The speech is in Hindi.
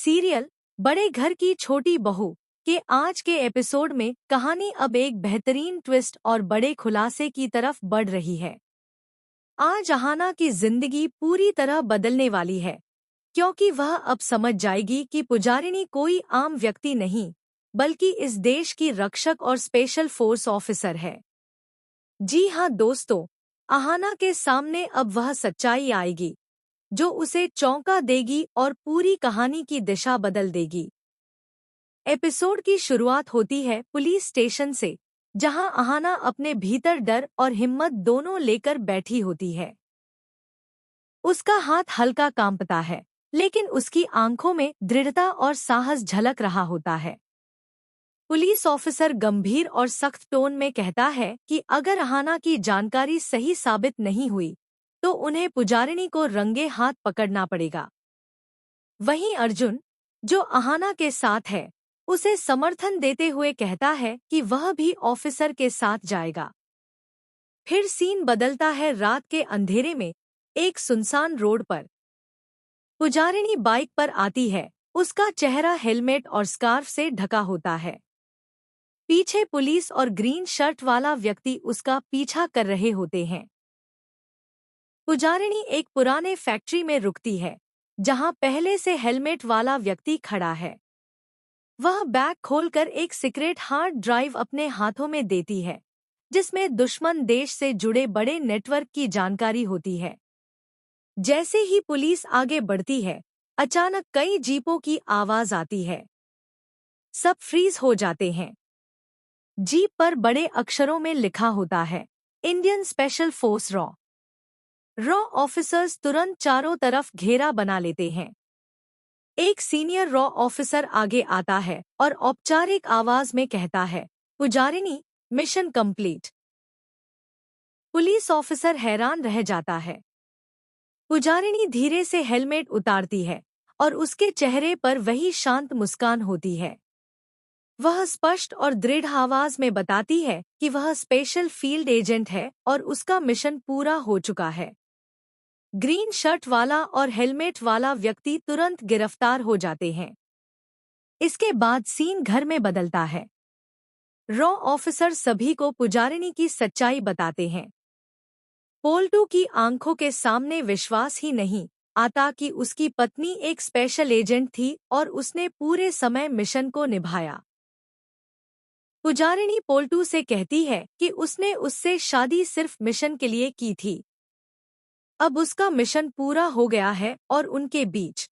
सीरियल बड़े घर की छोटी बहू के आज के एपिसोड में कहानी अब एक बेहतरीन ट्विस्ट और बड़े खुलासे की तरफ बढ़ रही है। आज अहाना की जिंदगी पूरी तरह बदलने वाली है, क्योंकि वह अब समझ जाएगी कि पुजारिनी कोई आम व्यक्ति नहीं, बल्कि इस देश की रक्षक और स्पेशल फोर्स ऑफिसर है। जी हाँ दोस्तों, अहाना के सामने अब वह सच्चाई आएगी जो उसे चौंका देगी और पूरी कहानी की दिशा बदल देगी। एपिसोड की शुरुआत होती है पुलिस स्टेशन से, जहां अहाना अपने भीतर डर और हिम्मत दोनों लेकर बैठी होती है। उसका हाथ हल्का कांपता है, लेकिन उसकी आंखों में दृढ़ता और साहस झलक रहा होता है। पुलिस ऑफिसर गंभीर और सख्त टोन में कहता है कि अगर अहाना की जानकारी सही साबित नहीं हुई तो उन्हें पुजारिनी को रंगे हाथ पकड़ना पड़ेगा। वहीं अर्जुन, जो अहाना के साथ है, उसे समर्थन देते हुए कहता है कि वह भी ऑफिसर के साथ जाएगा। फिर सीन बदलता है रात के अंधेरे में, एक सुनसान रोड पर। पुजारिनी बाइक पर आती है, उसका चेहरा हेलमेट और स्कार्फ से ढका होता है। पीछे पुलिस और ग्रीन शर्ट वाला व्यक्ति उसका पीछा कर रहे होते हैं। पुजारिनी एक पुराने फैक्ट्री में रुकती है, जहां पहले से हेलमेट वाला व्यक्ति खड़ा है। वह बैग खोलकर एक सीक्रेट हार्ड ड्राइव अपने हाथों में देती है, जिसमें दुश्मन देश से जुड़े बड़े नेटवर्क की जानकारी होती है। जैसे ही पुलिस आगे बढ़ती है, अचानक कई जीपों की आवाज आती है। सब फ्रीज हो जाते हैं। जीप पर बड़े अक्षरों में लिखा होता है, Indian special force raw officers तुरंत चारों तरफ घेरा बना लेते हैं। एक सीनियर रॉ ऑफिसर आगे आता है और औपचारिक आवाज में कहता है, पुजारिनी, मिशन कंप्लीट। पुलिस ऑफिसर हैरान रह जाता है। पुजारिनी धीरे से हेलमेट उतारती है और उसके चेहरे पर वही शांत मुस्कान होती है। वह स्पष्ट और दृढ़ आवाज में बताती है कि वह स्पेशल फील्ड एजेंट है और उसका मिशन पूरा हो चुका है। ग्रीन शर्ट वाला और हेलमेट वाला व्यक्ति तुरंत गिरफ्तार हो जाते हैं। इसके बाद सीन घर में बदलता है। रॉ ऑफिसर सभी को पुजारिनी की सच्चाई बताते हैं। पोल्टू की आंखों के सामने विश्वास ही नहीं आता कि उसकी पत्नी एक स्पेशल एजेंट थी और उसने पूरे समय मिशन को निभाया। पुजारिनी पोल्टू से कहती है कि उसने उससे शादी सिर्फ मिशन के लिए की थी। अब उसका मिशन पूरा हो गया है और उनके बीच